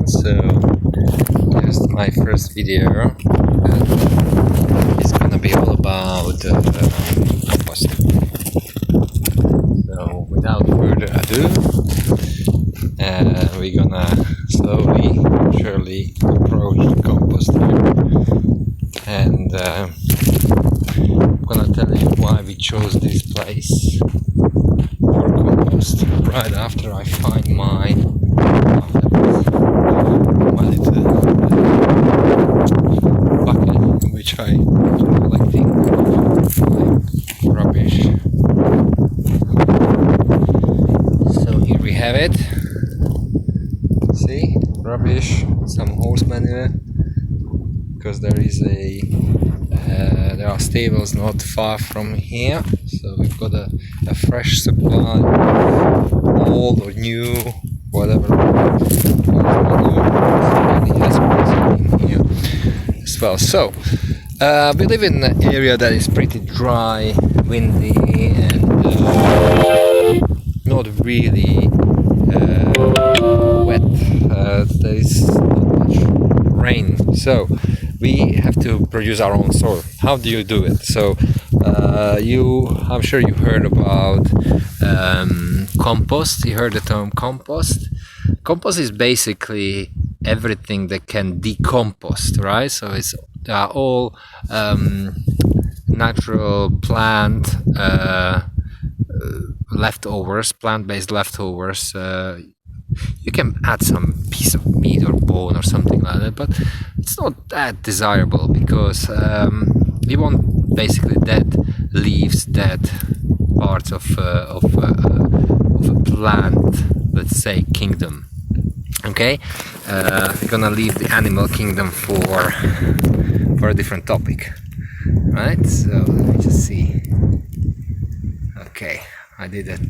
So just my first video is gonna be all about composting. So without further ado, we're gonna slowly, surely approach the compost here, and I'm gonna tell you why we chose this place for compost right after I find my little bucket in which I'm collecting like rubbish. So here we have it. See, rubbish, some horse manure, because there is there are stables not far from here, so we've got a fresh supply, old or new, whatever. In here as well. So we live in an area that is pretty dry, windy, and not really wet. There is not much rain, so we have to produce our own soil. How do you do it? So I'm sure you heard about compost. You heard the term compost. Compost is basically everything that can decompose, right? So it's all natural plant leftovers, plant-based leftovers. You can add some piece of meat or bone or something like that, but it's not that desirable because we want basically dead leaves, dead parts of a plant, let's say, kingdom. Okay, we're gonna leave the animal kingdom for a different topic, right? So let me just see. Okay, I did it.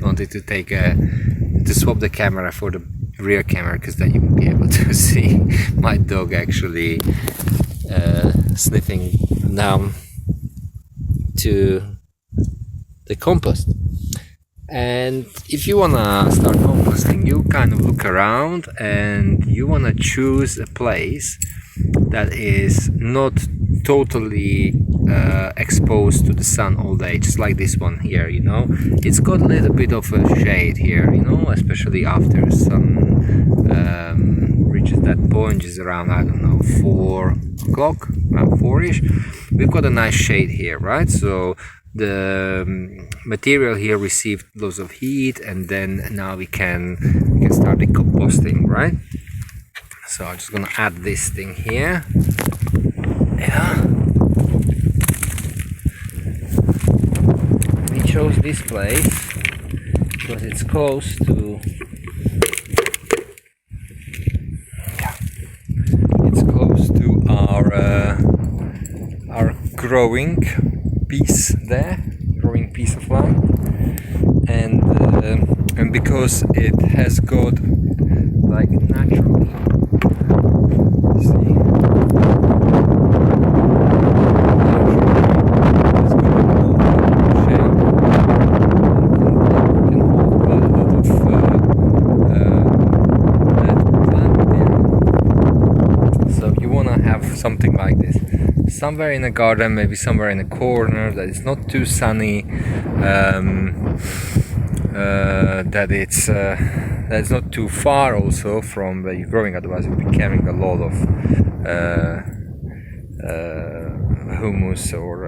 Wanted to to swap the camera for the rear camera, because then you will be able to see my dog actually sniffing down to the compost. And if you wanna start composting, you kind of look around and you wanna choose a place that is not totally exposed to the sun all day, just like this one here, you know. It's got a little bit of a shade here, you know, especially after sun reaches that point, is around, I don't know, 4 o'clock, around 4ish. We've got a nice shade here, right? So the material here received lots of heat, and then now we can start decomposting, right? So I'm just gonna add this thing here. Yeah. We chose this place because it's close to our growing piece of land, and because it has got like naturally, see, it's got a shape and can hold quite a lot of that plant material. So you want to have something like this somewhere in a garden, maybe somewhere in a corner that is not too sunny, that's not too far also from where you're growing, otherwise you'll be carrying a lot of humus, or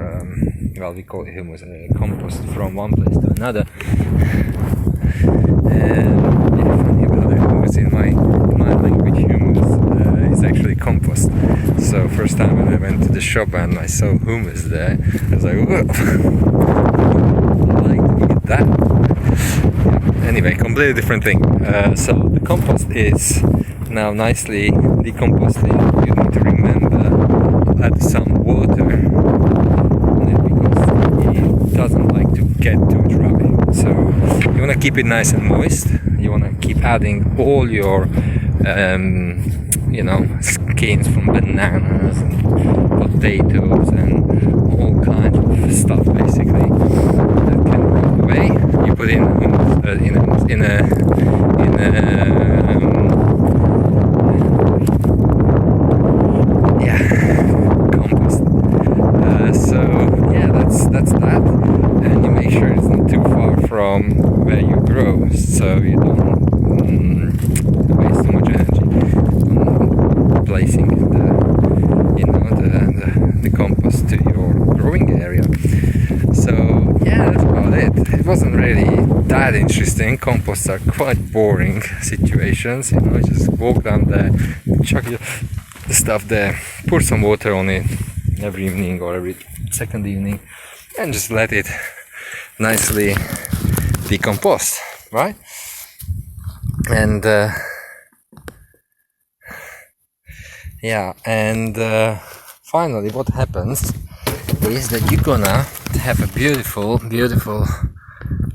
well, we call it humus, compost, from one place to another. Funny about the humus, in my language, humus is actually compost. So first time when I went to the shop and I saw humus there, I was like, whoa, I'd like to eat that. Anyway, completely different thing. So the compost is now nicely decomposting. You need to remember to add some water on it because it doesn't like to get too dry. So you want to keep it nice and moist. You want to keep adding all your skins from bananas and potatoes and all kinds of stuff basically that can rot away. You put in that interesting. Composts are quite boring situations, you know. Just walk down there, chuck the stuff there, pour some water on it every evening or every second evening, and just let it nicely decompose, right? And finally what happens is that you're gonna have a beautiful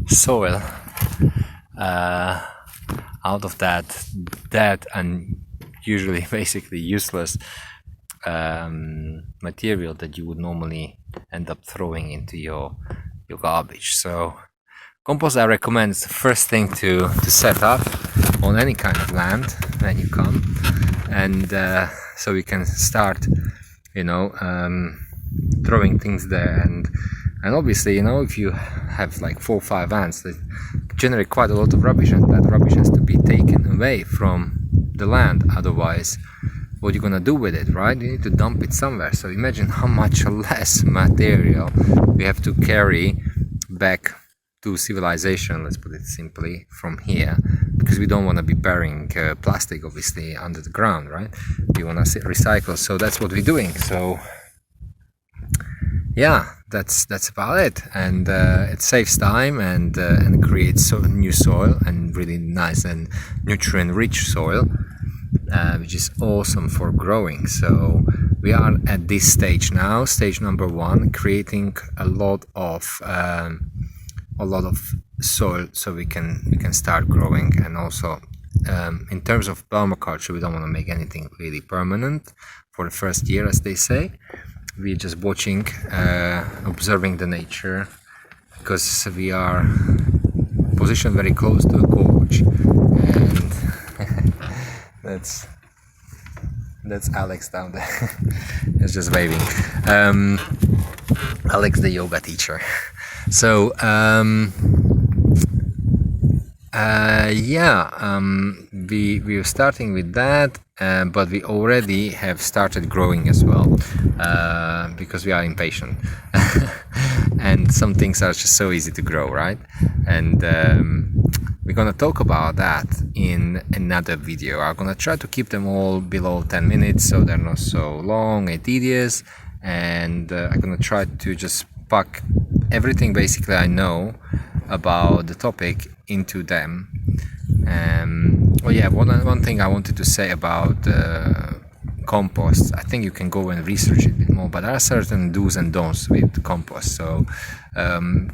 soil out of that dead and usually basically useless material that you would normally end up throwing into your garbage. So compost, I recommend, is the first thing to set up on any kind of land when you come, and so you can start, you know, throwing things there, and obviously, you know, if you have like 4 or 5 ants, they generate quite a lot of rubbish, and that rubbish has to be taken away from the land. Otherwise, what you're gonna do with it, right? You need to dump it somewhere. So imagine how much less material we have to carry back to civilization, let's put it simply, from here, because we don't want to be burying plastic obviously under the ground, right? We want to recycle, so that's what we're doing. So yeah, that's about it, and it saves time and creates new soil, and really nice and nutrient rich soil, which is awesome for growing. So we are at this stage now, stage number 1, creating a lot of soil so we can start growing. And also in terms of permaculture, we don't want to make anything really permanent for the first year, as they say. We're just watching, observing the nature, because we are positioned very close to a gorge, and that's Alex down there. He's just waving. Alex, the yoga teacher. So we are starting with that, but we already have started growing as well, because we are impatient. And some things are just so easy to grow, right? And we're gonna talk about that in another video. I'm gonna try to keep them all below 10 minutes so they're not so long and tedious, and I'm gonna try to just pack everything basically I know about the topic into them. One thing I wanted to say about compost. I think you can go and research it a bit more, but there are certain do's and don'ts with compost. So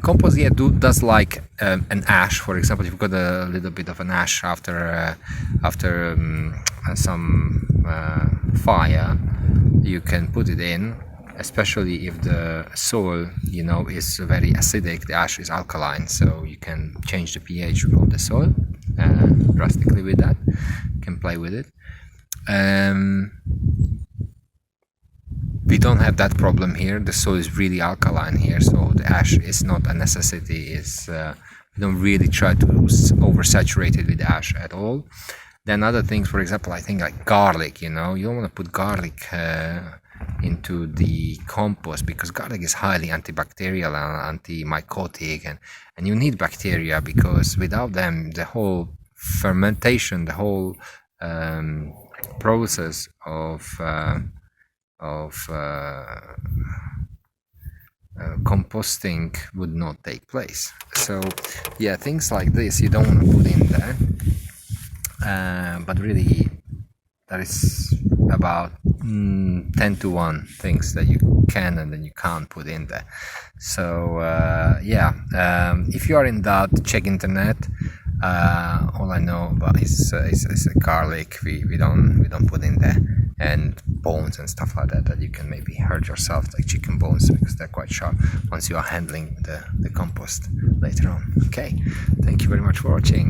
compost, does like an ash, for example. If you've got a little bit of an ash after some fire, you can put it in, especially if the soil, you know, is very acidic. The ash is alkaline, so you can change the pH of the soil drastically with that. You can play with it. We don't have that problem here. The soil is really alkaline here, so the ash is not a necessity. We don't really try to oversaturate it with ash at all. Then other things, for example, I think like garlic, you know, you don't want to put garlic into the compost, because garlic is highly antibacterial and antimycotic, and you need bacteria, because without them the whole fermentation, the whole process of composting would not take place. So yeah, things like this you don't want to put in there, but really that is about 10-to-1 things that you can and then you can't put in there. So if you are in doubt, check internet. All I know about is garlic. We don't put in there, and bones and stuff like that you can maybe hurt yourself, like chicken bones, because they're quite sharp once you are handling the compost later on. Okay, thank you very much for watching.